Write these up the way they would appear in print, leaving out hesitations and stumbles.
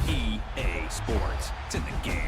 EA Sports. It's in the game.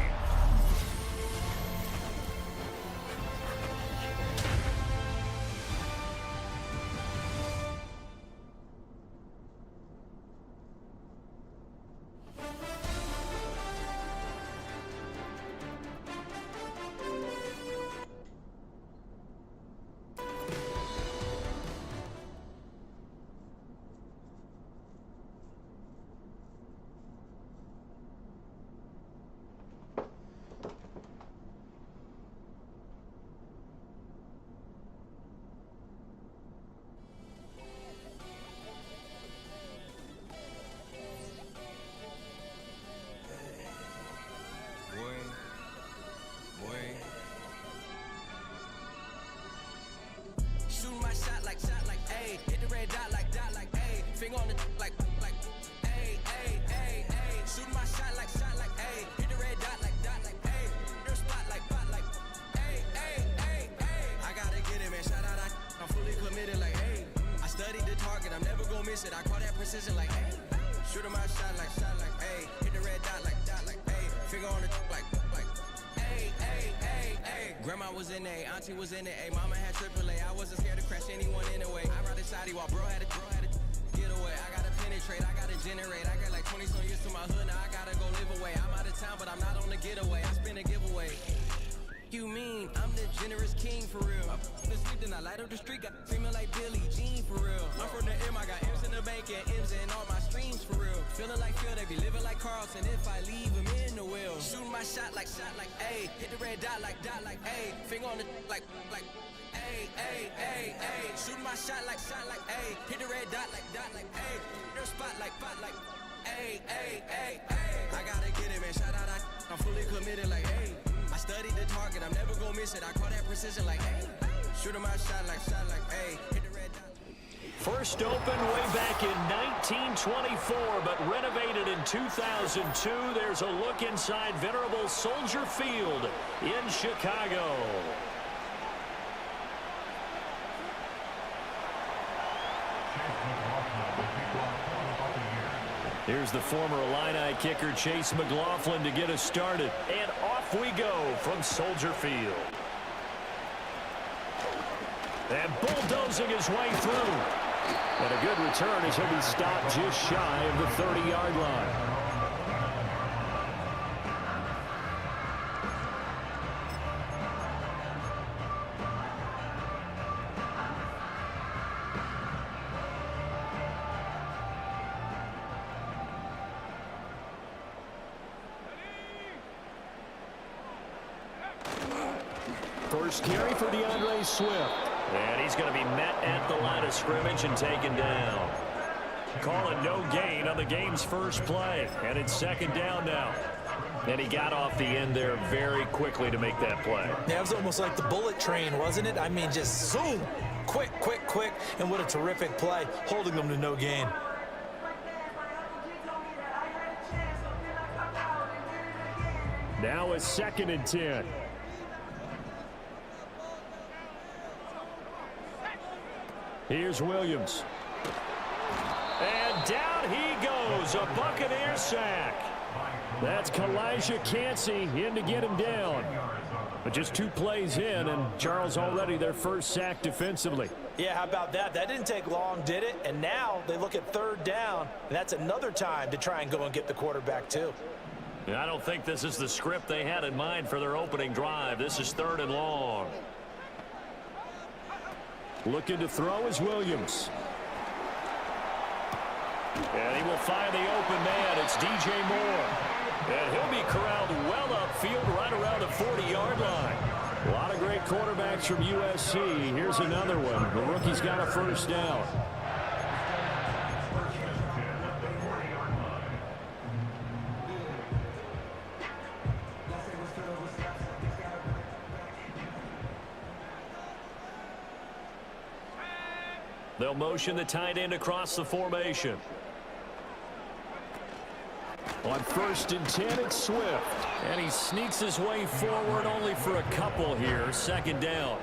Shooting my shot like, ayy. Hit the red dot like, ayy. Finger on the like, ayy, ayy, ayy, ayy. Shooting my shot like, ayy. Hit the red dot like, ayy. Your spot like, ayy, ayy, ayy, ayy. I gotta get it, man. Shout out, I'm fully committed like, ayy. I studied the target, I'm never gonna miss it. I call that precision like, ayy. Shooting my shot like, ayy. Hit the red dot like, ayy. Finger on the like, ayy, ayy, ayy, ayy. Grandma was in A, auntie was in the A, mama had AAA. I wasn't scared to crash anyone in the way. I ride the side while bro had to get away. I gotta penetrate, I gotta generate. I got like 20 some years to my hood, now I gotta go live away. I'm out of town, but I'm not on the getaway. I spin a giveaway. You mean I'm the generous king for real? I'm asleep, then I light up the street, got screaming like Billie Jean for real. I'm from the M, I got M's in the bank and M's in all my streams for real. Feeling like Phil, they be living like Carlson if I leave him in the wheel. Shooting my shot like, ayy. Hit the red dot like, ayy. Finger on the like, ayy, ayy, ayy, ayy. Shooting my shot like, ayy. Hit the red dot like, ayy. Your spot like, ayy, ayy, ayy, ayy. I gotta get it, man. Shout out, I'm fully committed like, ayy. I studied the target, I'm never gonna miss it. I call that precision like, ayy. Shooting my shot like, ayy. Hit the red dot. First opened way back in 1924, but renovated in 2002. There's a look inside venerable Soldier Field in Chicago. Here's the former Illini kicker Chase McLaughlin to get us started. And off we go from Soldier Field. And bulldozing his way through. And a good return as he'll be stopped just shy of the 30-yard line. First carry for DeAndre Swift. And he's going to be met at the line of scrimmage and taken down. Call it no gain on the game's first play. And it's second down now. And he got off the end there very quickly to make that play. Yeah, it was almost like the bullet train, wasn't it? I mean, just zoom. Quick, quick, quick. And what a terrific play, holding them to no gain. Now a 2nd and 10. Here's Williams. And down he goes, a Buccaneer sack. That's Kalijah Cansey in to get him down. But just 2 plays in, and Charles already their first sack defensively. Yeah, how about that? That didn't take long, did it? And now they look at 3rd down, and that's another time to try and go and get the quarterback too. I don't think this is the script they had in mind for their opening drive. This is 3rd and long. Looking to throw is Williams. And he will find the open man. It's DJ Moore. And he'll be corralled well upfield right around the 40-yard line. A lot of great quarterbacks from USC. Here's another one. The rookie's got a first down. They'll motion the tight end across the formation. On 1st and 10, it's Swift. And he sneaks his way forward only for a couple here. 2nd down.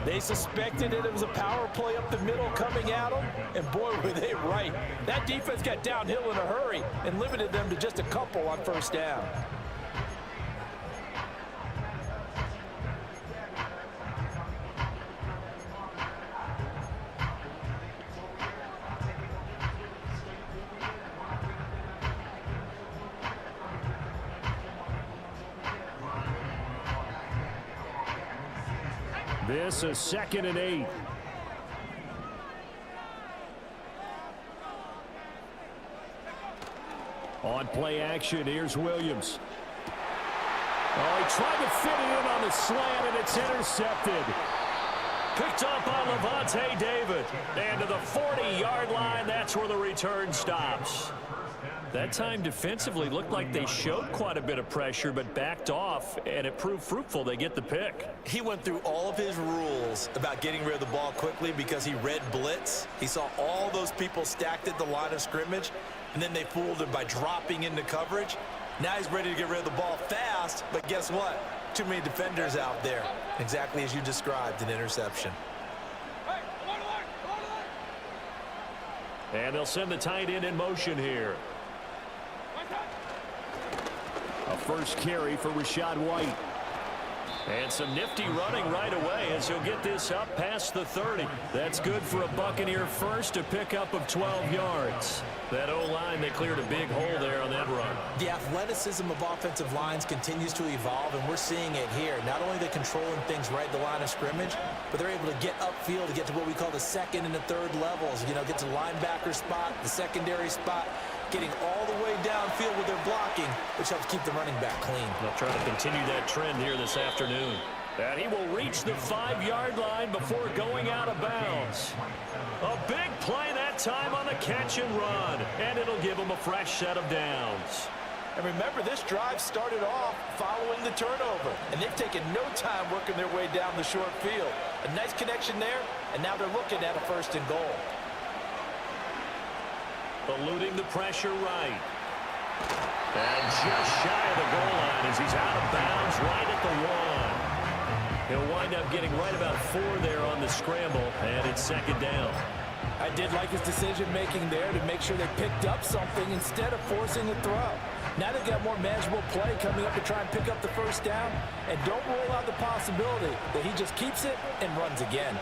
They suspected it was a power play up the middle coming at them, and boy, were they right. That defense got downhill in a hurry and limited them to just a couple on 1st down. This is 2nd and 8. On play action, here's Williams. Oh, he tried to fit it in on the slant, and it's intercepted. Picked up by Levante David. And to the 40-yard line, that's where the return stops. That time defensively looked like they showed quite a bit of pressure but backed off, and it proved fruitful. They get the pick. He went through all of his rules about getting rid of the ball quickly because he read blitz. He saw all those people stacked at the line of scrimmage, and then they fooled him by dropping into coverage. Now he's ready to get rid of the ball fast, but guess what? Too many defenders out there. Exactly as you described, an interception. And they'll send the tight end in motion here. A first carry for Rachaad White. And some nifty running right away as he'll get this up past the 30. That's good for a Buccaneer first, a pickup of 12 yards. That O-line, they cleared a big hole there on that run. The athleticism of offensive lines continues to evolve, and we're seeing it here. Not only are they controlling things right at the line of scrimmage, but they're able to get upfield to get to what we call the 2nd and the 3rd levels. You know, get to the linebacker spot, the secondary spot, getting all the way downfield with their blocking, which helps keep the running back clean. They'll try to continue that trend here this afternoon. And he will reach the 5-yard line before going out of bounds. A big play that time on the catch and run, and it'll give him a fresh set of downs. And remember, this drive started off following the turnover, and they've taken no time working their way down the short field. A nice connection there, and now they're looking at a 1st and goal. Eluding the pressure right. And just shy of the goal line as he's out of bounds right at the 1. He'll wind up getting right about 4 there on the scramble, and it's 2nd down. I did like his decision-making there to make sure they picked up something instead of forcing a throw. Now they've got more manageable play coming up to try and pick up the 1st down, and don't rule out the possibility that he just keeps it and runs again.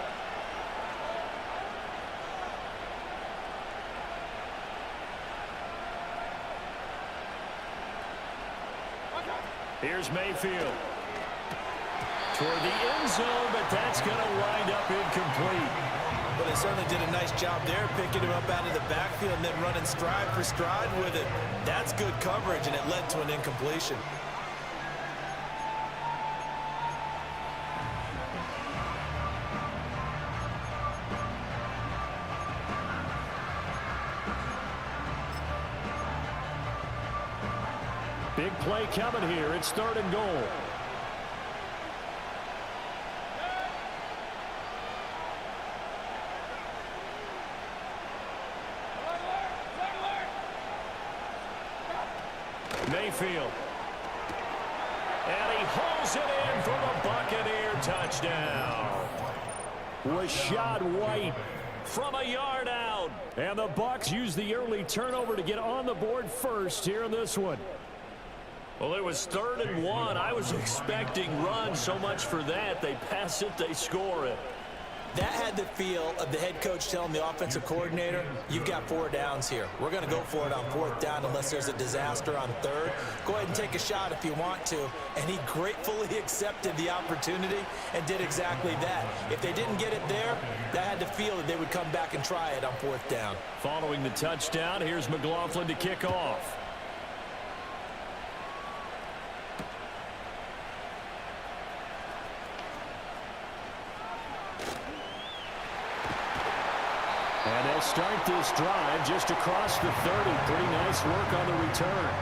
Here's Mayfield. Toward the end zone, but that's going to wind up incomplete. But they certainly did a nice job there, picking him up out of the backfield and then running stride for stride with it. That's good coverage, and it led to an incompletion. Big play coming here. It's 3rd and goal. Mayfield. And he holds it in for the Buccaneer touchdown. Rachaad White from a yard out. And the Bucs use the early turnover to get on the board first here in this one. Well, it was 3rd and 1. I was expecting run, so much for that. They pass it, they score it. That had the feel of the head coach telling the offensive coordinator, you've got 4 downs here. We're going to go for it on 4th down unless there's a disaster on 3rd. Go ahead and take a shot if you want to. And he gratefully accepted the opportunity and did exactly that. If they didn't get it there, that had the feel that they would come back and try it on 4th down. Following the touchdown, here's McLaughlin to kick off. And they'll start this drive just across the 30. Pretty nice work on the return.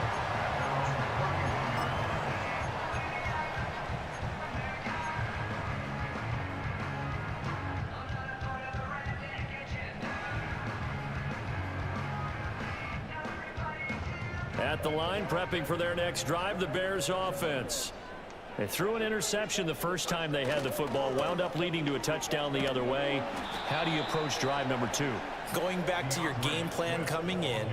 At the line, prepping for their next drive, the Bears offense. They threw an interception the first time they had the football, wound up leading to a touchdown the other way. How do you approach drive number 2? Going back to your game plan coming in,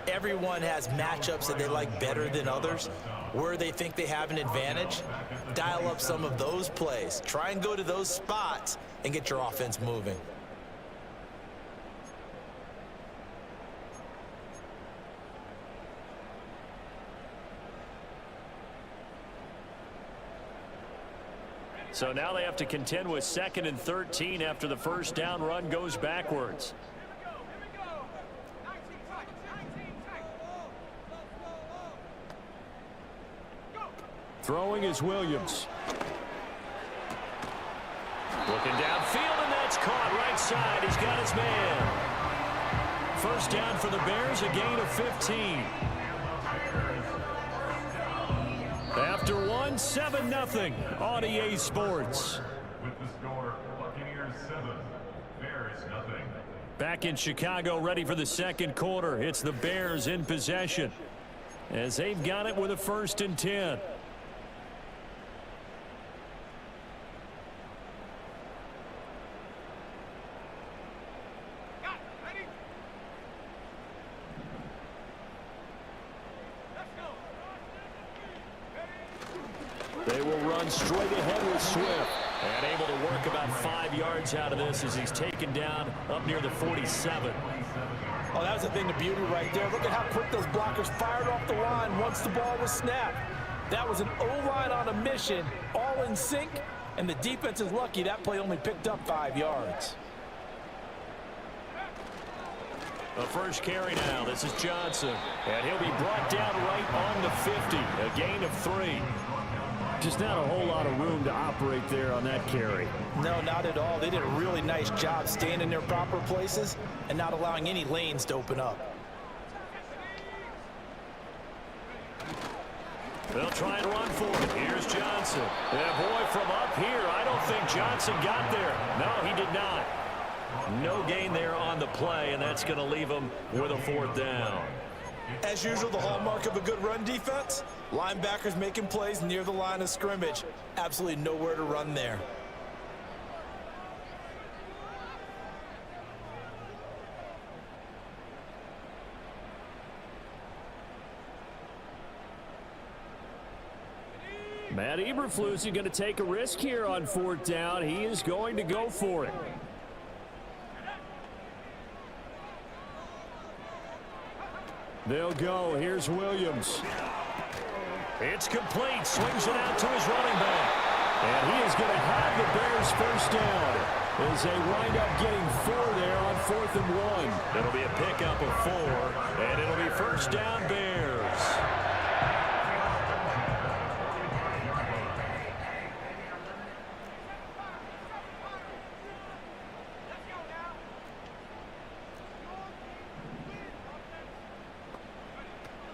everyone has matchups that they like better than others. Where they think they have an advantage, dial up some of those plays. Try and go to those spots and get your offense moving. So now they have to contend with 2nd and 13 after the first down run goes backwards. Throwing is Williams. Looking downfield, and that's caught right side. He's got his man. First down for the Bears, a gain of 15. After 1, 7-0 on EA Sports. With the score, Buccaneers 7, Bears nothing. Back in Chicago, ready for the second quarter. It's the Bears in possession as they've got it with a 1st and 10. They will run straight ahead with Swift. And able to work about 5 yards out of this as he's taken down up near the 47. Oh, that was a thing of beauty right there. Look at how quick those blockers fired off the line once the ball was snapped. That was an O-line on a mission, all in sync, and the defense is lucky that play only picked up 5 yards. The first carry now. This is Johnson. And he'll be brought down right on the 50. A gain of 3. Just not a whole lot of room to operate there on that carry. No, not at all. They did a really nice job staying in their proper places and not allowing any lanes to open up. They'll try and run for it. Here's Johnson. And boy, from up here, I don't think Johnson got there. No, he did not. No gain there on the play, and that's going to leave him with a 4th down. As usual, the hallmark of a good run defense, linebackers making plays near the line of scrimmage. Absolutely nowhere to run there. Matt Eberflus is going to take a risk here on 4th down. He is going to go for it. They'll go. Here's Williams. It's complete. Swings it out to his running back. And he is going to have the Bears' first down as they wind up getting 4 there on 4th and 1. It'll be a pickup of 4, and it'll be first down Bears.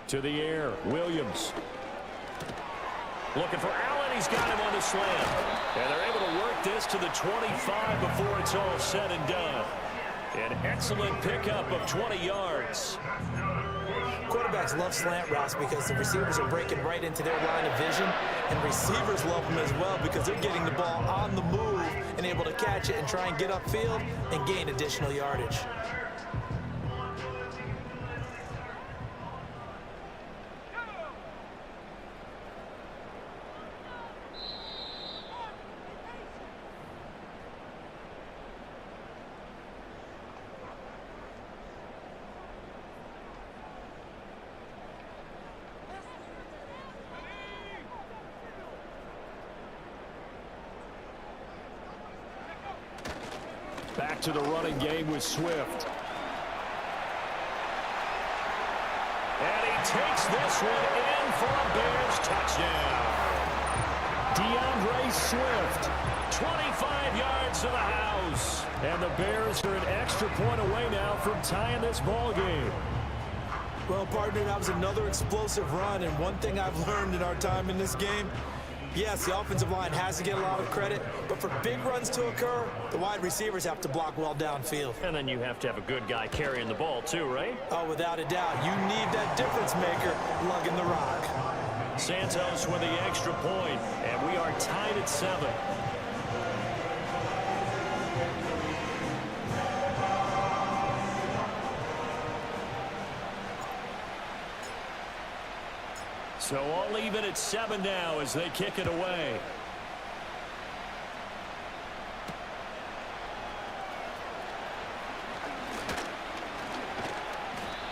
To the air, Williams. Looking for Allen. He's got him on the slant. And they're able to work this to the 25 before it's all said and done. An excellent pickup of 20 yards. Quarterbacks love slant routes because the receivers are breaking right into their line of vision, and receivers love them as well because they're getting the ball on the move and able to catch it and try and get upfield and gain additional yardage. Back to the running game with Swift. And he takes this one in for a Bears touchdown. DeAndre Swift, 25 yards to the house. And the Bears are an extra point away now from tying this ball game. Well, partner, that was another explosive run, and one thing I've learned in our time in this game, Yes, the offensive line has to get a lot of credit, but for big runs to occur, the wide receivers have to block well downfield. And then you have to have a good guy carrying the ball too, right? Oh, without a doubt. You need that difference maker lugging the rock. Santos with the extra point, and we are tied at 7. So all even at 7 now as they kick it away.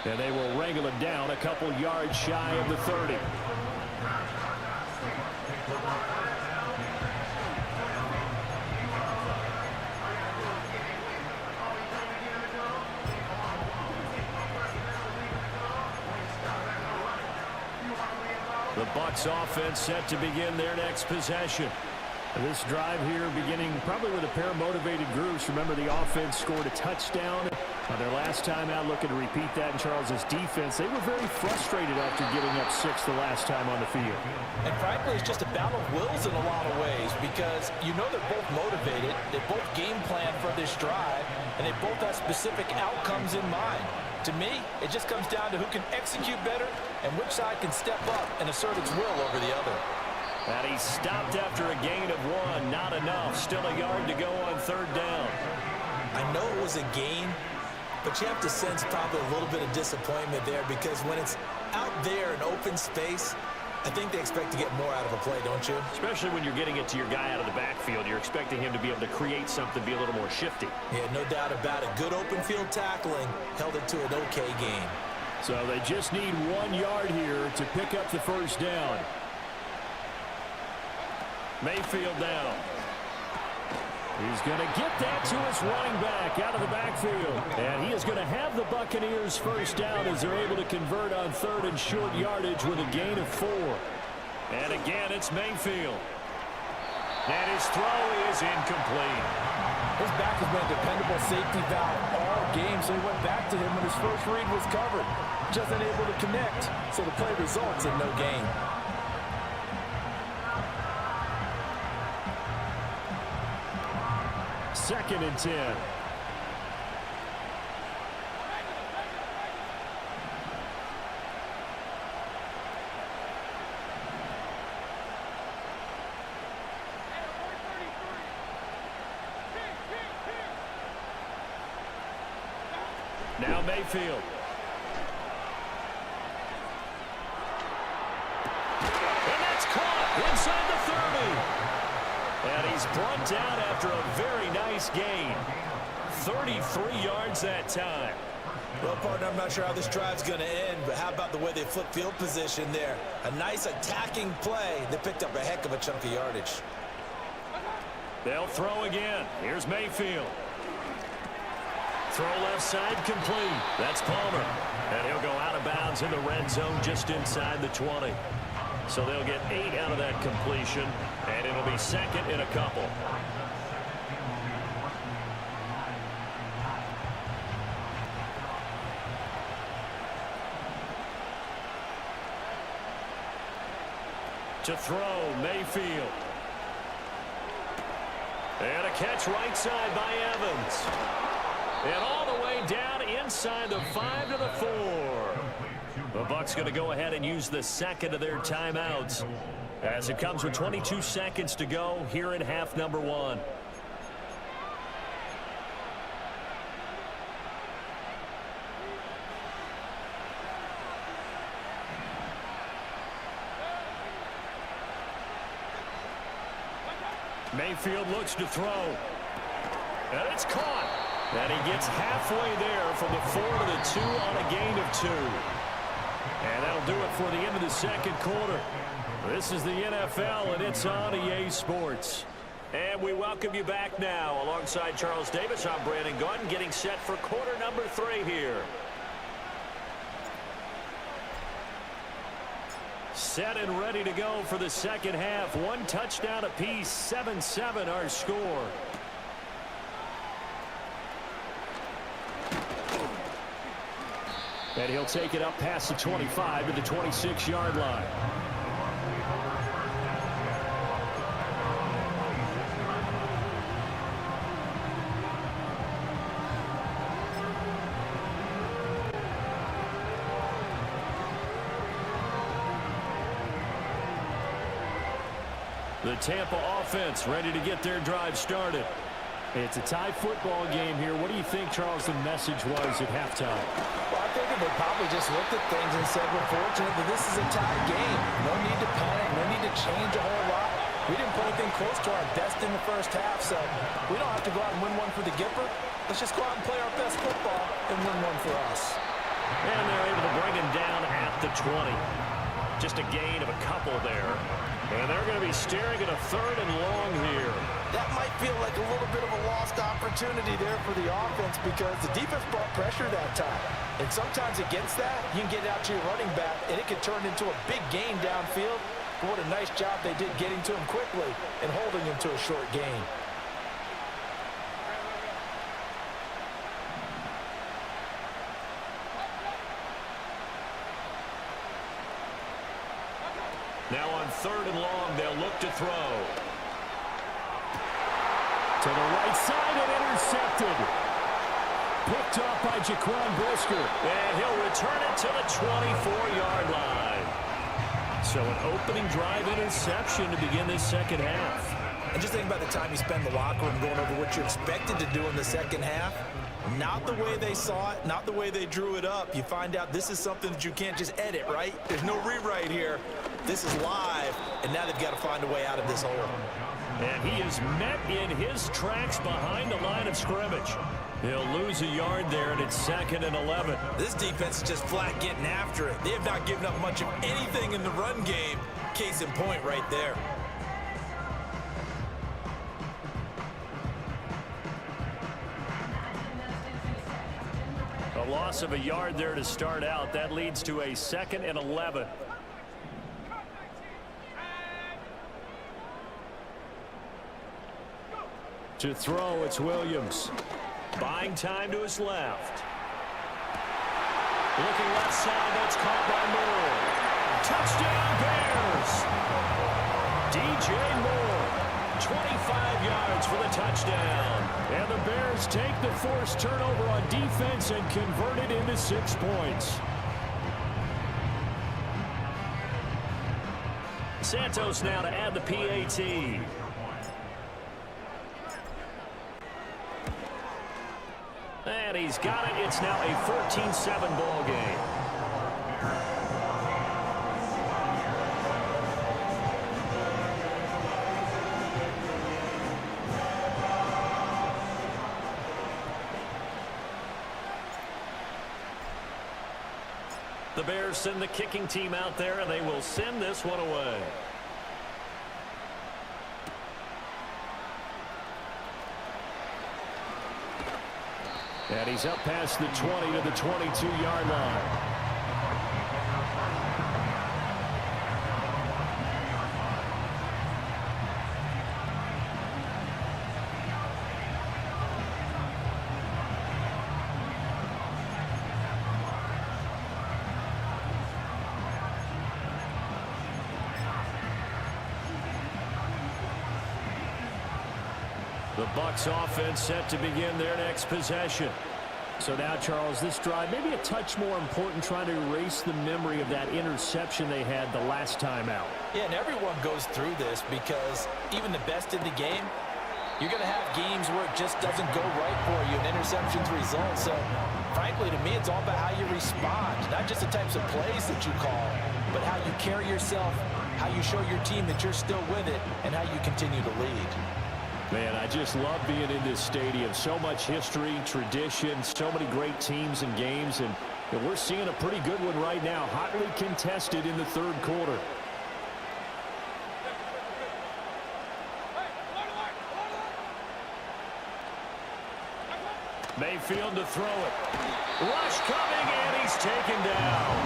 And they will wrangle it down a couple yards shy of the 30. The Bucs offense set to begin their next possession. This drive here beginning probably with a pair of motivated groups. Remember, the offense scored a touchdown on their last time out. Looking to repeat that in Charles's defense. They were very frustrated after giving up 6 the last time on the field. And frankly, it's just a battle of wills in a lot of ways because you know they're both motivated. They both game plan for this drive, and they both have specific outcomes in mind. To me, it just comes down to who can execute better and which side can step up and assert its will over the other. And he stopped after a gain of 1. Not enough. Still a yard to go on 3rd down. I know it was a gain, but you have to sense probably a little bit of disappointment there because when it's out there in open space, I think they expect to get more out of a play, don't you? Especially when you're getting it to your guy out of the backfield. You're expecting him to be able to create something, be a little more shifty. Yeah, no doubt about it. Good open field tackling held it to an okay gain. So they just need 1 yard here to pick up the 1st down. Mayfield down. He's going to get that to his running back out of the backfield. And he is going to have the Buccaneers 1st down as they're able to convert on 3rd and short yardage with a gain of 4. And again, it's Mayfield. And his throw is incomplete. His back has been a dependable safety valve all game, so he went back to him when his first read was covered. Just unable to connect, so the play results in no gain. Second and 10. Now Mayfield. And that's caught inside the 30. And he's brought down after a very nice gain. 33 yards that time. Well, partner, I'm not sure how this drive's going to end, but how about the way they flip field position there? A nice attacking play. They picked up a heck of a chunk of yardage. They'll throw again. Here's Mayfield. Throw left side complete. That's Palmer. And he'll go out of bounds in the red zone just inside the 20. So they'll get 8 out of that completion, and it'll be second and a couple. To throw, Mayfield. And a catch right side by Evans. And all the way down inside the 5 to the 4. The Bucs going to go ahead and use the second of their timeouts as it comes with 22 seconds to go here in half number 1. Mayfield looks to throw. And it's caught. And he gets halfway there from the 4 to the 2 on a gain of 2. And that'll do it for the end of the second quarter. This is the NFL, and it's on EA Sports. And we welcome you back now. Alongside Charles Davis, I'm Brandon Gaudin, getting set for quarter number 3 here. Set and ready to go for the second half. 1 touchdown apiece, 7-7 our score. And he'll take it up past the 25 to the 26-yard line. The Tampa offense ready to get their drive started. It's a tie football game here. What do you think, Charles, the message was at halftime? Well, I think they probably just looked at things and said, we're fortunate that this is a tie game. No need to panic. No need to change a whole lot. We didn't put anything close to our best in the first half, so we don't have to go out and win one for the Gipper. Let's just go out and play our best football and win one for us. And they're able to bring him down at the 20. Just a gain of a couple there. And they're going to be staring at a 3rd and long here. That might feel like a little bit of a lost opportunity there for the offense because the defense brought pressure that time. And sometimes against that, you can get out to your running back, and it can turn into a big gain downfield. But what a nice job they did getting to him quickly and holding him to a short gain. Now on 3rd and long, they'll look to throw. To the right side and intercepted. Picked off by Jaquan Brisker. And he'll return it to the 24-yard line. So an opening drive interception to begin this second half. And just think about the time you spend in the locker room going over what you expected to do in the second half. Not the way they saw it, not the way they drew it up. You find out this is something that you can't just edit, right? There's no rewrite here. This is live, and now they've got to find a way out of this hole. And he is met in his tracks behind the line of scrimmage. He'll lose a yard there, and it's 2nd and 11. This defense is just flat getting after it. They have not given up much of anything in the run game. Case in point right there. A loss of a yard there to start out. That leads to a 2nd and 11. To throw, it's Williams. Buying time to his left. Looking left side, that's caught by Moore. Touchdown Bears! DJ Moore, 25 yards for the touchdown. And the Bears take the forced turnover on defense and convert it into 6 points. Santos now to add the PAT. And he's got it. It's now a 14-7 ball game. The Bears send the kicking team out there, and they will send this one away. And he's up past the 20 to the 22-yard line. The Bucs offense set to begin their next possession. So now, Charles, this drive maybe a touch more important, trying to erase the memory of that interception they had the last time out. Yeah, and everyone goes through this because even the best in the game, you're going to have games where it just doesn't go right for you and interceptions result. So, frankly, to me, it's all about how you respond, not just the types of plays that you call, but how you carry yourself, how you show your team that you're still with it, and how you continue to lead. Man, I just love being in this stadium. So much history, tradition, so many great teams and games, and we're seeing a pretty good one right now, hotly contested in the third quarter. Mayfield to throw it. Rush coming, and he's taken down.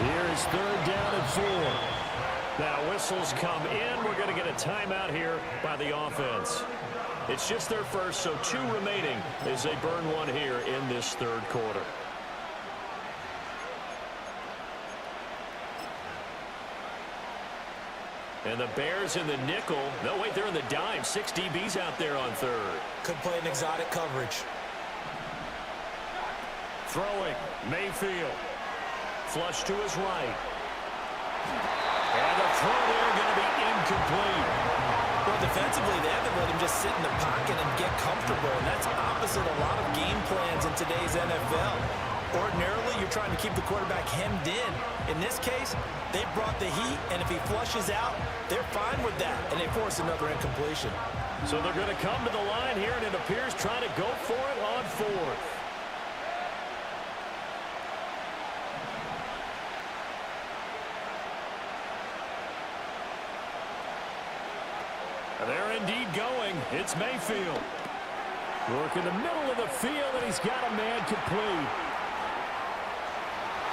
Here is 3rd down and 4. Now whistles come in. We're going to get a timeout here by the offense. It's just their first, so 2 remaining as they burn one here in this third quarter. And the Bears in the nickel. No, wait, they're in the dime. 6 DBs out there on 3rd. Could play an exotic coverage. Throwing, Mayfield. Flush to his right. And the throw there going to be incomplete. Well, defensively, they haven't let him just sit in the pocket and get comfortable, and that's opposite a lot of game plans in today's NFL. Ordinarily, you're trying to keep the quarterback hemmed in. In this case, they brought the heat, and if he flushes out, they're fine with that, and they force another incompletion. So they're going to come to the line here, and it appears trying to go for it on fourth. They're indeed going. It's Mayfield. Work in the middle of the field, and he's got a man complete.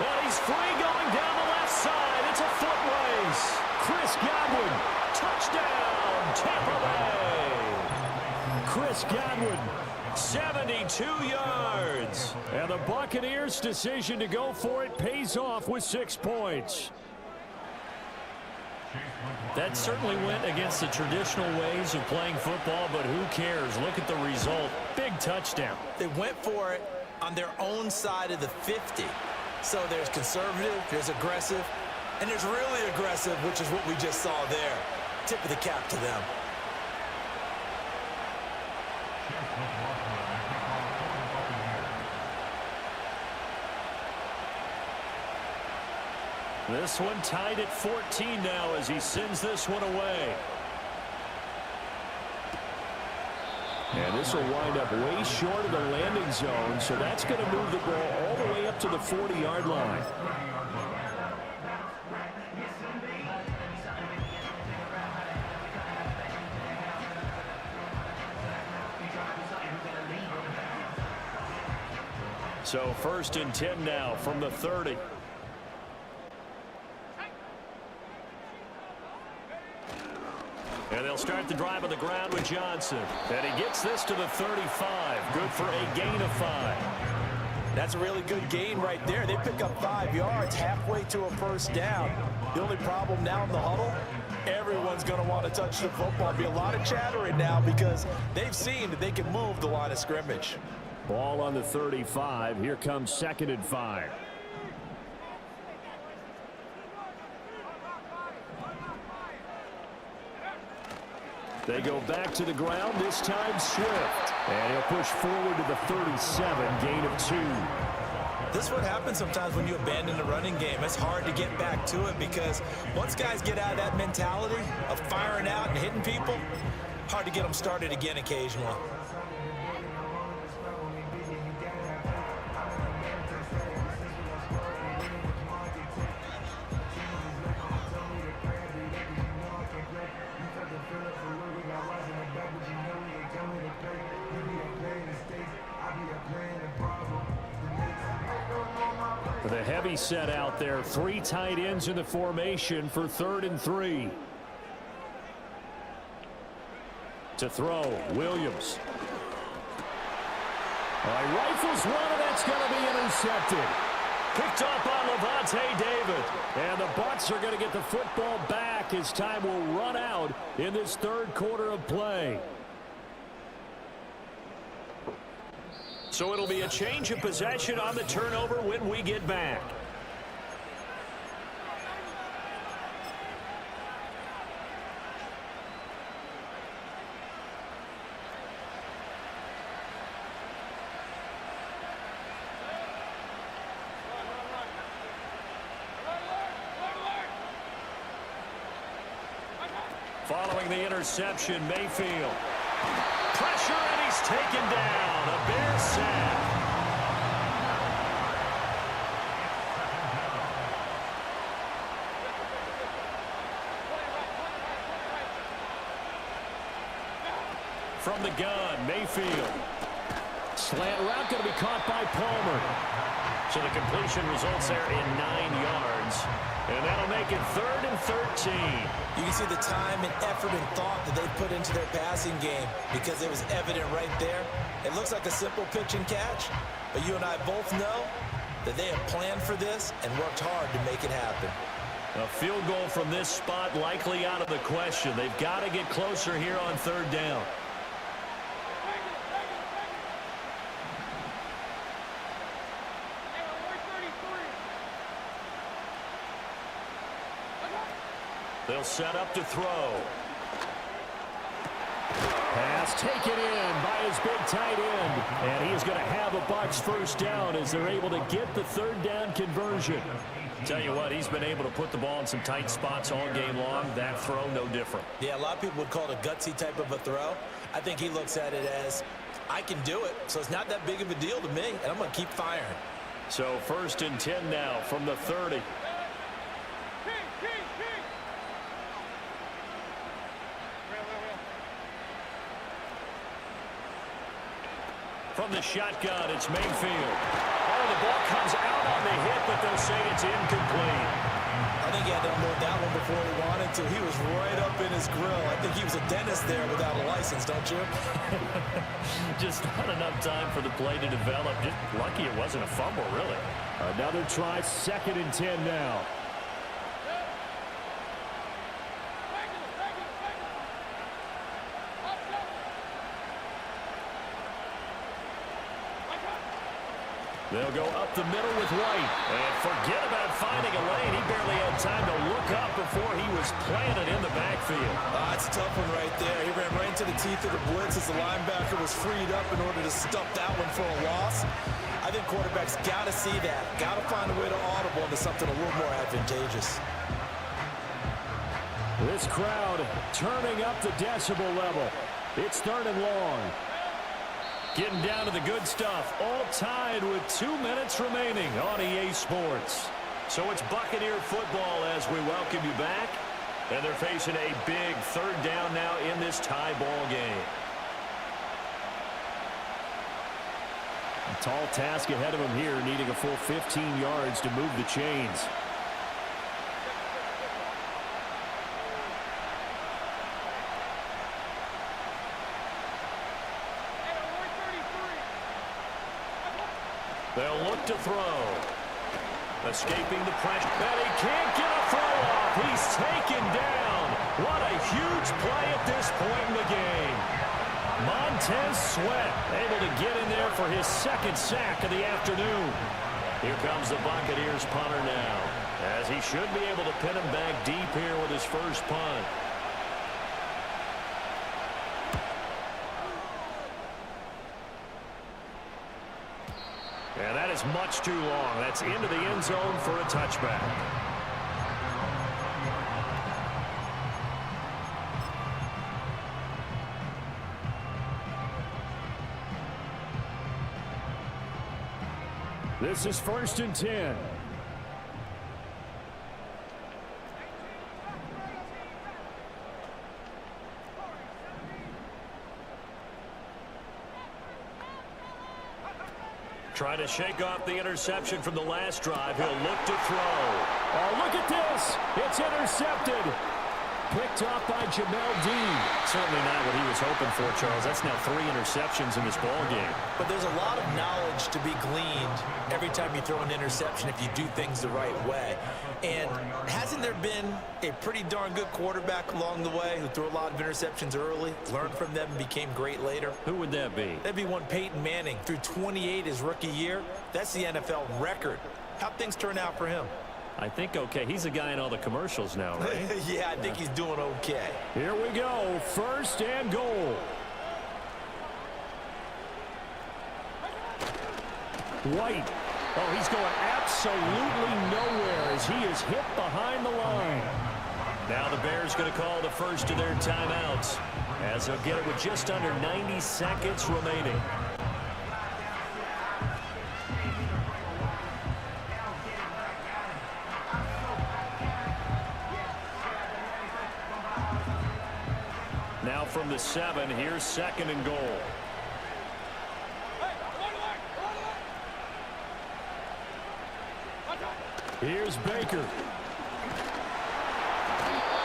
And he's free going down the left side. It's a foot race. Chris Godwin, touchdown, Tampa Bay. Chris Godwin, 72 yards. And the Buccaneers' decision to go for it pays off with 6 points. That certainly went against the traditional ways of playing football, but who cares? Look at the result. Big touchdown. They went for it on their own side of the 50. So there's conservative, there's aggressive, and there's really aggressive, which is what we just saw there. Tip of the cap to them. This one tied at 14 now as he sends this one away. And this will wind up way short of the landing zone, so that's going to move the ball all the way up to the 40-yard line. So 1st and 10 now from the 30. And they'll start the drive on the ground with Johnson. And he gets this to the 35. Good for a gain of 5. That's a really good gain right there. They pick up 5 yards halfway to a first down. The only problem now in the huddle, everyone's going to want to touch the football. Be a lot of chattering now because they've seen that they can move the line of scrimmage. Ball on the 35. Here comes 2nd and 5. They go back to the ground, this time Swift. And he'll push forward to the 37, gain of 2. This is what happens sometimes when you abandon the running game. It's hard to get back to it because once guys get out of that mentality of firing out and hitting people, hard to get them started again occasionally. The heavy set out there. 3 tight ends in the formation for 3rd and 3. To throw, Williams. He rifles one, and that's going to be intercepted. Picked up by Lavonte David. And the Bucs are going to get the football back as time will run out in this 3rd quarter of play. So it'll be a change of possession on the turnover when we get back. Following the interception, Mayfield. Pressure, and he's taken down. A Bears sack. From the gun, Mayfield. Slant route going to be caught by Palmer. So the completion results there in 9 yards. And that'll make it 3rd and 13. You can see the time and effort and thought that they put into their passing game because it was evident right there. It looks like a simple pitch and catch, but you and I both know that they have planned for this and worked hard to make it happen. A field goal from this spot likely out of the question. They've got to get closer here on 3rd down. They'll set up to throw. Pass taken in by his big tight end. And he is going to have a Bucs first down as they're able to get the third down conversion. Tell you what, he's been able to put the ball in some tight spots all game long. That throw, no different. Yeah, a lot of people would call it a gutsy type of a throw. I think he looks at it as, I can do it, so it's not that big of a deal to me, and I'm going to keep firing. So 1st and 10 now from the 30. From the shotgun, it's Mayfield. Oh, the ball comes out on the hit, but they'll say it's incomplete. I think he had to unload that one before he wanted to. He was right up in his grill. I think he was a dentist there without a license, don't you? Just not enough time for the play to develop. Just lucky it wasn't a fumble, really. Another try, 2nd and 10 now. They'll go up the middle with White. And forget about finding a lane. He barely had time to look up before he was planted in the backfield. That's a tough one right there. He ran right into the teeth of the blitz as the linebacker was freed up in order to stuff that one for a loss. I think quarterbacks got to see that. Got to find a way to audible into something a little more advantageous. This crowd turning up the decibel level. It's 3rd and long. Getting down to the good stuff. All tied with 2 minutes remaining on EA Sports. So it's Buccaneer football as we welcome you back. And they're facing a big 3rd down now in this tie ball game. A tall task ahead of them here, needing a full 15 yards to move the chains. They'll look to throw. Escaping the pressure. And he can't get a throw off. He's taken down. What a huge play at this point in the game. Montez Sweat able to get in there for his 2nd sack of the afternoon. Here comes the Buccaneers punter now, as he should be able to pin him back deep here with his first punt. And that is much too long. That's into the end zone for a touchback. This is 1st and 10. Trying to shake off the interception from the last drive. He'll look to throw. Oh, look at this. It's intercepted. Picked off by Jamel Dean. Certainly not what he was hoping for, Charles. That's now 3 interceptions in this ball game. But there's a lot of knowledge to be gleaned every time you throw an interception if you do things the right way. And hasn't there been a pretty darn good quarterback along the way who threw a lot of interceptions early, learned from them, and became great later? Who would that be? That'd be one Peyton Manning. Threw 28 his rookie year. That's the NFL record. How'd things turn out for him? I think okay. He's a guy in all the commercials now, right? Yeah, I think he's doing okay. Here we go. 1st and goal. White. Oh, he's going absolutely nowhere as he is hit behind the line. Now the Bears going to call the first of their timeouts as they'll get it with just under 90 seconds remaining. Now from the 7, here's 2nd and goal. Here's Baker.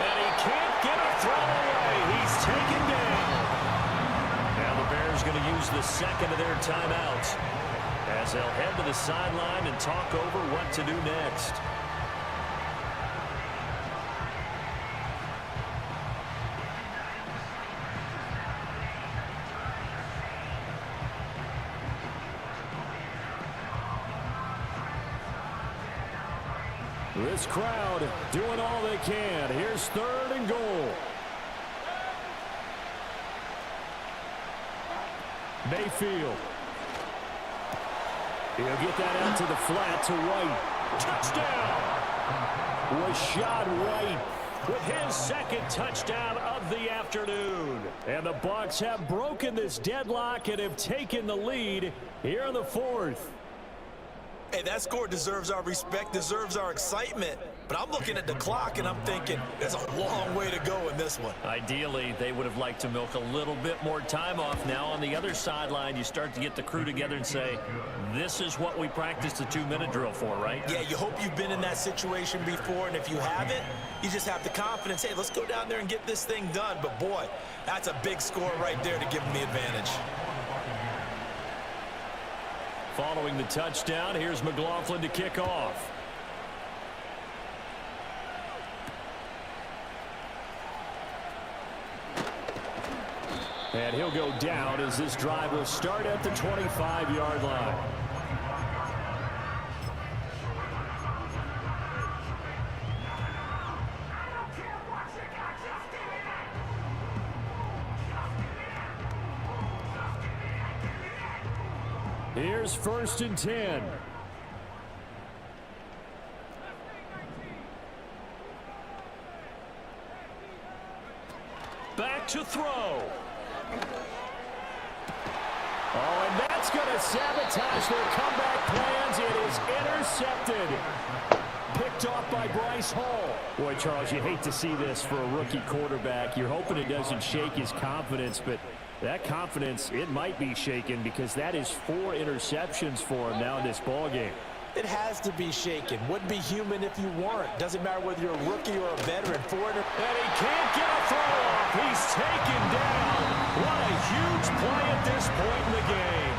And he can't get a throw away. He's taken down. Now the Bears going to use the 2nd of their timeouts as they'll head to the sideline and talk over what to do next. This crowd doing all they can. Here's 3rd and goal. Mayfield. He'll get that out to the flat to White. Touchdown! Rachaad White with his 2nd touchdown of the afternoon. And the Bucs have broken this deadlock and have taken the lead here in the 4th. Hey, that score deserves our respect, deserves our excitement. But I'm looking at the clock, and I'm thinking there's a long way to go in this one. Ideally, they would have liked to milk a little bit more time off. Now on the other sideline, you start to get the crew together and say, this is what we practiced the 2-minute drill for, right? Yeah, you hope you've been in that situation before, and if you haven't, you just have the confidence, hey, let's go down there and get this thing done. But, boy, that's a big score right there to give them the advantage. Following the touchdown, here's McLaughlin to kick off. And he'll go down as this drive will start at the 25-yard line. Here's 1st and 10. Back to throw. Oh, and that's going to sabotage their comeback plans. It is intercepted. Picked off by Bryce Hall. Boy, Charles, you hate to see this for a rookie quarterback. You're hoping it doesn't shake his confidence, but that confidence, it might be shaken because that is 4 interceptions for him now in this ballgame. It has to be shaken. Wouldn't be human if you weren't. Doesn't matter whether you're a rookie or a veteran. And he can't get a throw off. He's taken down. What a huge play at this point in the game.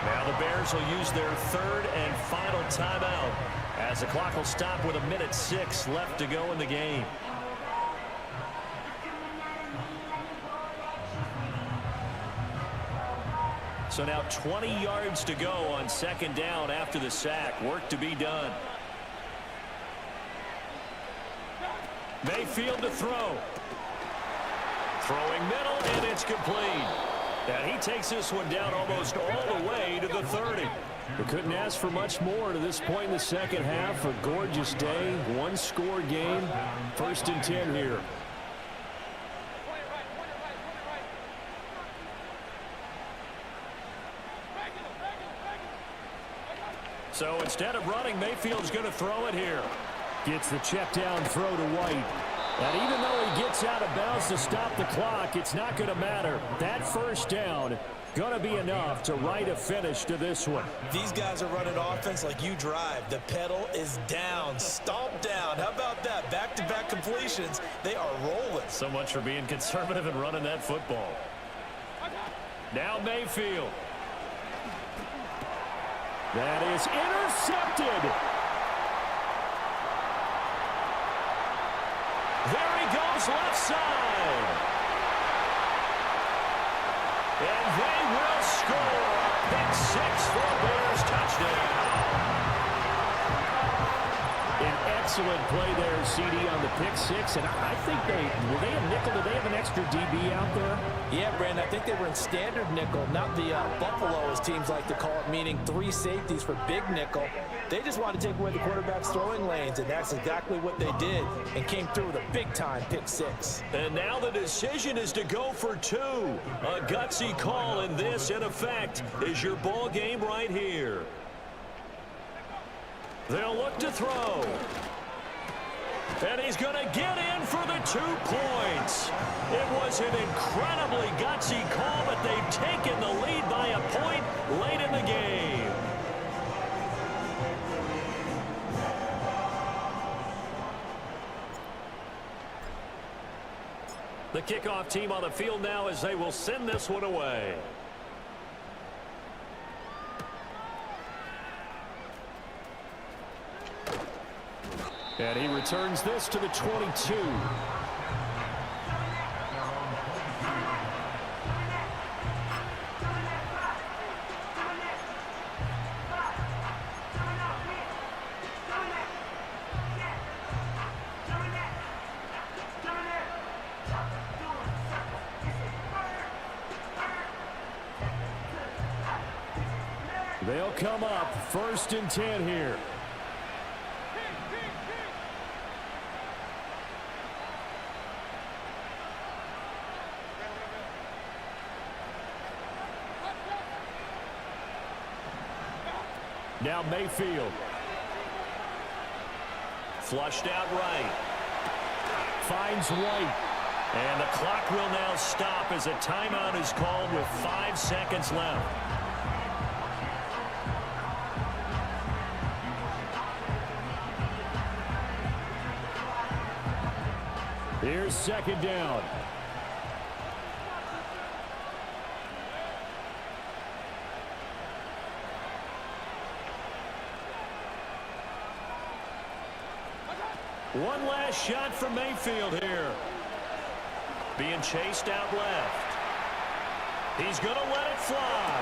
Now the Bears will use their 3rd and final timeout as the clock will stop with 1:06 left to go in the game. So now 20 yards to go on 2nd down after the sack. Work to be done. Mayfield to throw. Throwing middle, and it's complete. And he takes this one down almost all the way to the 30. We couldn't ask for much more to this point in the second half. A gorgeous day, 1-score game. 1st and 10 here. So instead of running, Mayfield's going to throw it here. Gets the check down throw to White. And even though he gets out of bounds to stop the clock, it's not going to matter. That 1st down going to be enough to write a finish to this one. These guys are running offense like you drive. The pedal is down, stomp down. How about that? Back-to-back completions. They are rolling. So much for being conservative and running that football. Now Mayfield. That is intercepted. There he goes left side. And they will score. Pick 6 for Bears touchdown. An excellent play there, CD, on the pick 6. And I think were they a nickel? Did they have an extra DB out there? Yeah, Brandon, I think they were in standard nickel, not the Buffalo, as teams like to call it, meaning 3 safeties for big nickel. They just wanted to take away the quarterback's throwing lanes, and that's exactly what they did, and came through with a big-time pick 6. And now the decision is to go for 2. A gutsy call, and this, in effect, is your ball game right here. They'll look to throw. And he's going to get in for the 2 points. It was an incredibly gutsy call, but they've taken the lead by a point late in the game. The kickoff team on the field now as they will send this one away. And he returns this to the 22. They'll come up 1st and 10 here. Now Mayfield. Flushed out right. Finds White. And the clock will now stop as a timeout is called with 5 seconds left. Here's 2nd down. One last shot from Mayfield here. Being chased out left. He's going to let it fly.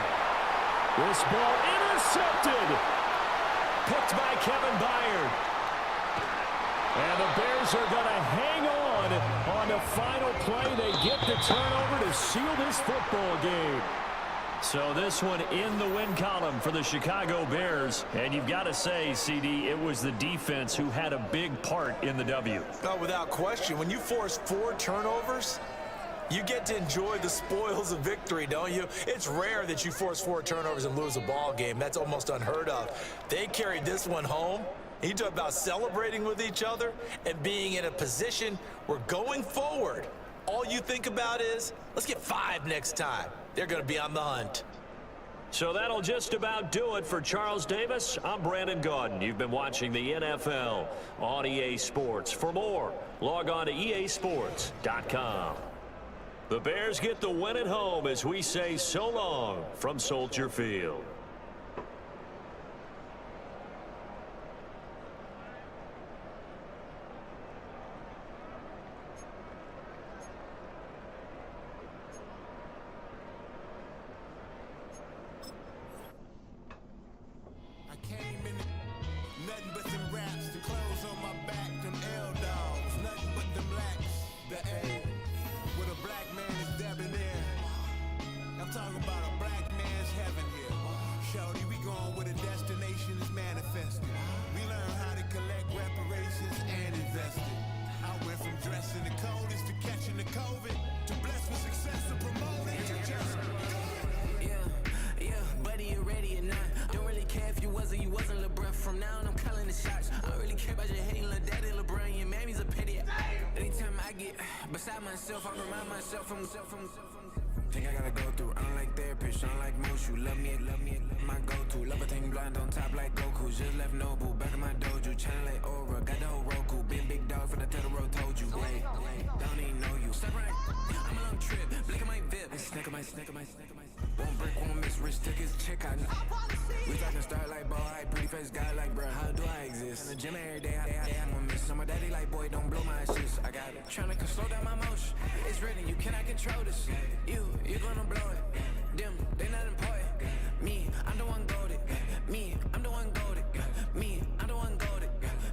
This ball intercepted. Picked by Kevin Byard. And the Bears are going to hang on the final play. They get the turnover to seal this football game. So this one in the win column for the Chicago Bears. And you've got to say, CD, it was the defense who had a big part in the W. Oh, without question. When you force 4 turnovers, you get to enjoy the spoils of victory, don't you? It's rare that you force 4 turnovers and lose a ball game. That's almost unheard of. They carried this one home. You talk about celebrating with each other and being in a position where going forward, all you think about is, let's get 5 next time. They're going to be on the hunt. So that'll just about do it for Charles Davis. I'm Brandon Gaudin. You've been watching the NFL on EA Sports. For more, log on to easports.com. The Bears get the win at home as we say so long from Soldier Field. Think I gotta go through, unlike therapist, unlike most. You love me, my go-to. Love a thing blind on top like Goku. Just left Nobu, back in my dojo. Channel like Aura, got the whole Roku. Big dog for the Totoro told you. Wait, don't even know you. Step right, I'm a long trip, blick at my VIP. Snack of my. Won't break, won't miss, rich took his check out. We talking start like ball, hype, pretty face guy like bruh. How do I exist? In the gym every day, I'm gonna miss. I'm a daddy like boy, don't blow my assist. I got it. Tryna slow down my motion. It's written, you cannot control this. You're gonna blow it. Them, they not important. Me, I'm the one goated. Me, I'm the one goated. Me, I'm the one goated.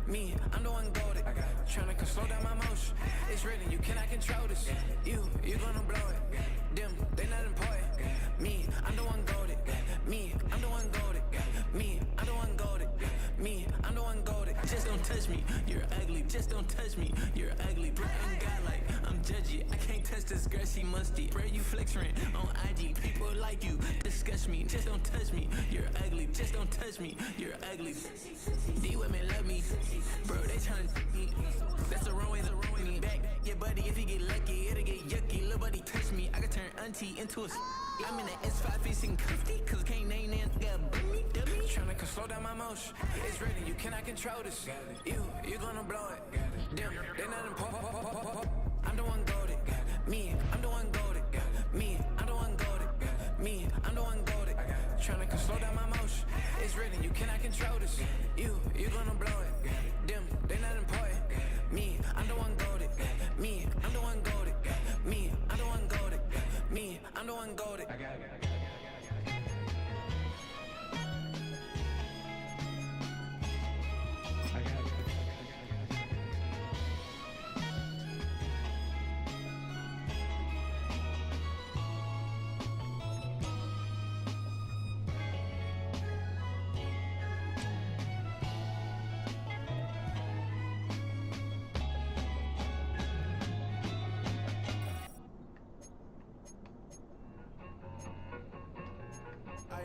Me, I'm the one goated. Tryna slow down my motion. It's written, you cannot control this. You're gonna blow it. Them, they not important. Me, I'm the one goated. Me, I'm the one goated. Me, I'm the one goated. Me, I'm the one goated. Just don't touch me, you're ugly. Just don't touch me, you're ugly. Bro, I'm godlike, I'm judgy. I can't touch this girl, she musty. Bro, you flexing on IG. People like you disgust me. Just don't touch me, you're ugly. Just don't touch me, you're ugly. These women love me, bro. They tryna me. That's the wrong way, me back. Yeah, buddy, if you get lucky, it'll get yucky. Little buddy touch me, I can turn auntie into a. I'm in the S5 facing cuffy, cause can't name that guy. Tryna slow down my motion. It's ready, you cannot control this. You're gonna blow it. Damn, they not important. I'm the one goated. Me, I'm the one goated. Me, I'm the one goated. Me, I'm the one goated. Tryna slow down my motion. It's written, you cannot control this. You're gonna blow it. Them, they not important. Me, I'm the one goated. Me, I'm the one goated. Me, I'm the one goated. Me, I'm the one goated.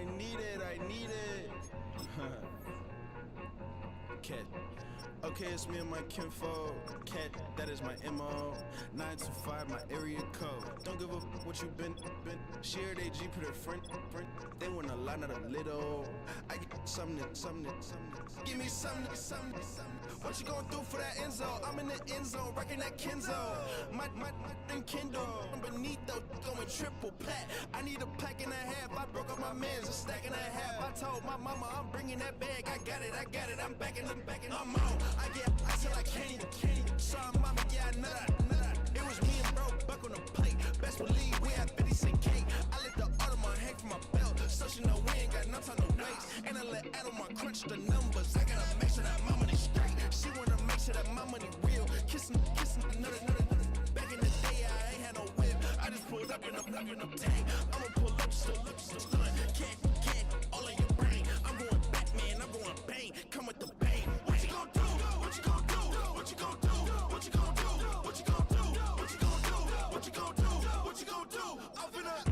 I need it. Cat. Okay, it's me and my kinfolk. Cat, that is my MO. 925, my area code. Don't give a what you been. Shared AG, put her friend. They want a lot, not a little. I get something. Give me something. What you gonna do for that Enzo? I'm in the end zone, rocking that Kenzo. My thing Kindle. Beneath though, going triple plat. I need a pack and a half. I broke up my mans, a stack and a half. I told my mama I'm bringing that bag. I got it. I'm backing, I'm on. I said I can't. Sorry, mama, yeah, I know that. It was me and bro, buck on the plate. Best believe we had 50 cent cake. I let the Audemars hang from my belt. So she know we ain't got no time to waste. And I let Adelmar crunch the numbers. I gotta make sure that my money straight. She wanna make sure that my money real. Kissing, another. Back in the day, I ain't had no whip. I just pulled up in a tank. I'ma pull up, still stunt. Can't, all in your brain. I'm going Batman, I'm going bang. Come with the bang. What you gon' do? What you gon' do? What you gon' do? What you gon' do? What you gon' do? What you gon' do? What you gon' do? What you gon' do? Open up.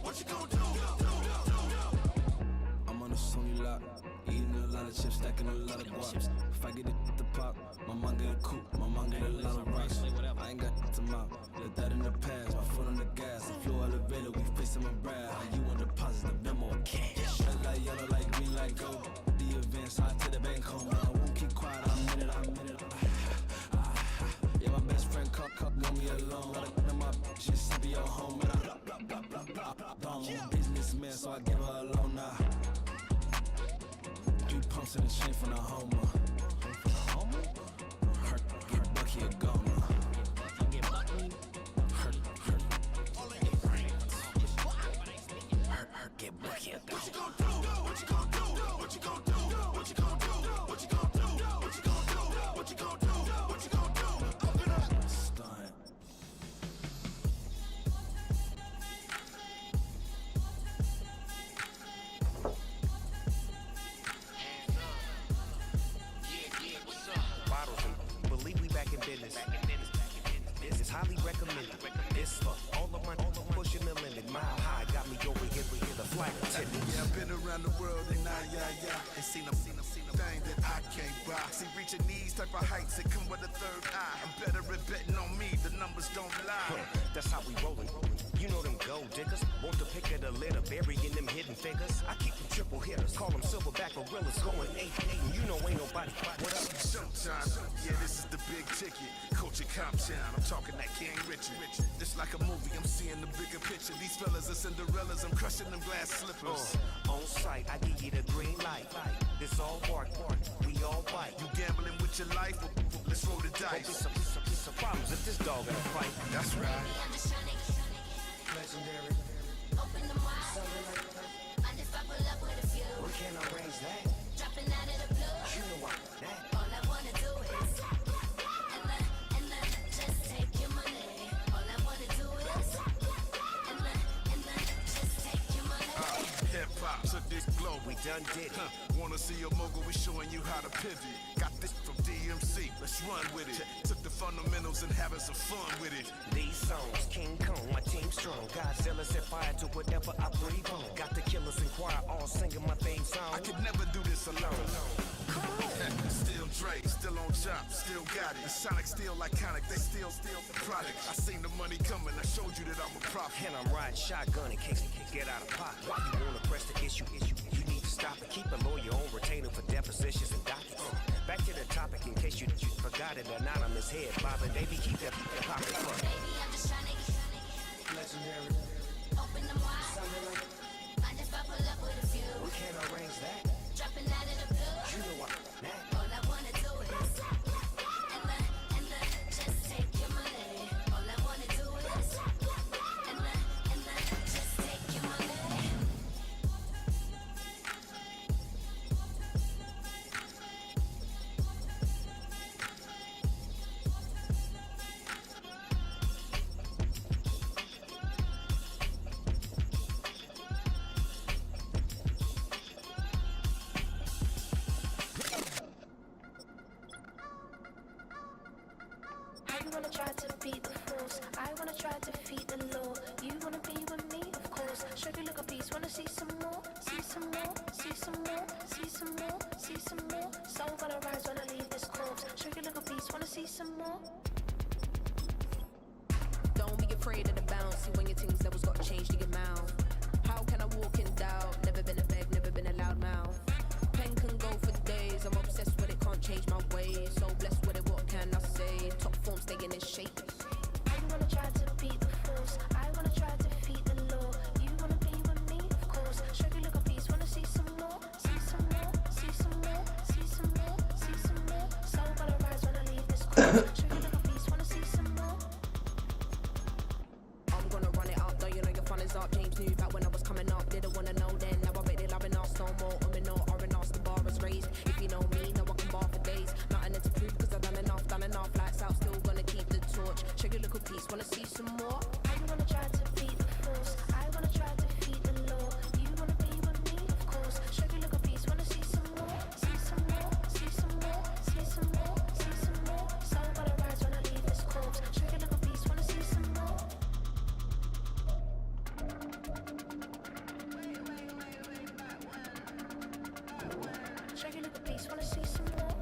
What you gon' do? I'm on a Sony lot, eating a lot of chips, stacking a lot of guaps. If I get it at the pop, my mom get a coupe, my mom get a lot of rocks. I ain't got to mouth, let that in the past. My foot on the gas, I flew elevator, we facing my brad. How you on deposit, the memo cash. Red like yellow, like green, like gold. The events, hot to the bank home. I won't keep quiet, I'm in it. Yeah, my best friend cup, want me alone. Let her my bitches be your home. And I'm businessman, so I give her a loan now. 3 pumps in the chain from the Homer. Her Bucky a goner. Her get Bucky a goner. What you gon' do? What you gon' do? What you gon' do? What you gon' do? What you gon' do? What you gon' do? What you gon' do? What you gon' do? Open up. Stunt. Believe we back in business. This is highly recommended. It's for all of my pushing the limit. Mile high got me over here the flight attendant. Yeah, I've been around the world and and seen them thing that I can't buy. See, reaching these type of heights, it come with a third eye. I'm better at betting on me, the numbers don't lie. That's how we rollin'. You know them gold diggers, want the pick of the litter, burying them hidden figures. I keep them triple hitters, call them silverback gorillas, going 8-8, you know ain't nobody. What up? Showtime, yeah, this is the big ticket. Culture Comptown, I'm talking that King Richard. It's like a movie, I'm seeing the bigger picture. These fellas are Cinderellas, I'm crushing them glass slippers. On sight, I give you the green light. This all part, we all bite. You gambling with your life, let's roll the dice. Some problems if this dog in a fight. That's right. Legendary. Open them wide. Mind if I pull up with a few? We can't arrange that. Dropping out of the blue. You know what that. All I wanna do is and just take your money. All I wanna do is and just take your money. Hip hop to this globe, we done did it. Wanna see a mogul? We showing you how to pivot. Got this from DMC, let's run with it. Took the fundamentals and having some fun with it. These songs, King Kong, my team strong. Godzilla set fire to whatever I breathe on. Got the killers in choir all singing my theme song. I could never do this alone. Come on. Still Dre, still on top, still got it. The Sonic still iconic, they still the product. I seen the money coming, I showed you that I'm a prophet. And I'm riding shotgun in case it can get out of pocket. Why you wanna press the issue? You need to stop it. Keep a lawyer on retainer for depositions and dockets. Back to the topic in case you forgot it. Anonymous head bobbing, baby, keep that pocket front. Baby, I'm just trying to Legendary. Open them wide. Mind if I pull up with a few? We can't arrange that. Dropping out of the blue. You know what that. All I wanna do is and just take your money. All I wanna do is and just take your money. some more, see some more. Soul gonna rise when I leave this corpse. Sugar little beast, wanna see some more? Don't be afraid of the bounce. See when your things levels got changed to your mouth. How can I walk in doubt? Never been a beg, never been a loud mouth. Pen can go for days. I'm obsessed with it, can't change my ways. So blessed with it, what can I say? Top form staying in shape. I wanna try to beat the force. I wanna try to defeat the law. You wanna be with me, of course. Sugar little beast, wanna see some more, see some more, see some more, see some more, see some more. Soul gonna rise when I leave this course. Sugar little beast, wanna see some more. I'm gonna run it up, though you know your fun is up. James knew back when I was coming up, didn't wanna know then. Now I bet they loving us no more. I'm in no R&R's, the bar is raised. If you know me, know I can bar for days. Nothing to prove, cause I've done enough. Lights out, still gonna keep the torch. Sugar little piece, wanna see some more? I wanna try to beat the force. I wanna try to defeat the law. You wanna be with me, of course. Sugar little piece, wanna see some more? See some more, see some more, see some more, see some more. Soul gonna rise when I leave this corpse. Sugar little piece, wanna see some more? Sugar little piece, wanna see some more?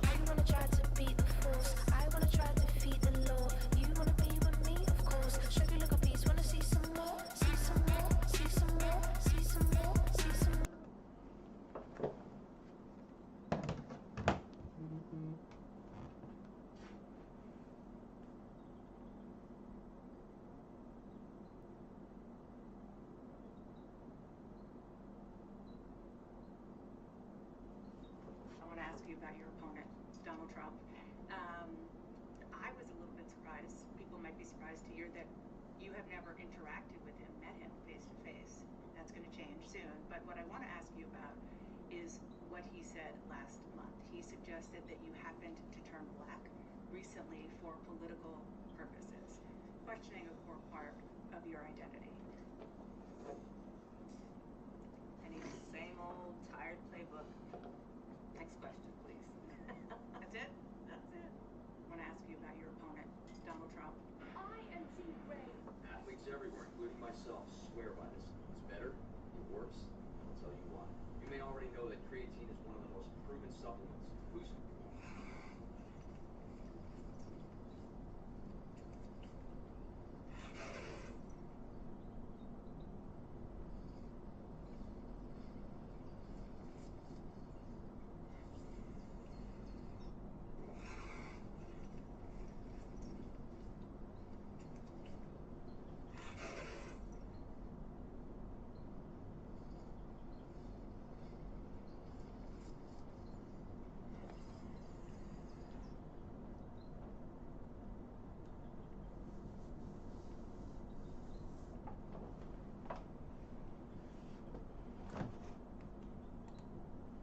I wanna try to beat the force. I wanna try to defeat the law. You wanna be with me, of course. Sugar little piece, wanna see some more? See some more, see some more, see some more, see some more. I want to ask you about your opponent, Donald Trump. I was a little bit surprised. People might be surprised to hear that you have never interacted with him, met him face to face. That's going to change soon. But what I want to ask you about is what he said last month. He suggested that you happened to turn black recently for political purposes, questioning a core part of your identity. And he's the same old tired playbook. Next question, please. That's it? That's it. I want to ask you about your opponent, Donald Trump. I am Team Ray. Athletes everywhere, including myself, swear by this. It's better, it works, I'll tell you why. You may already know that creatine is one of the most proven supplements to boost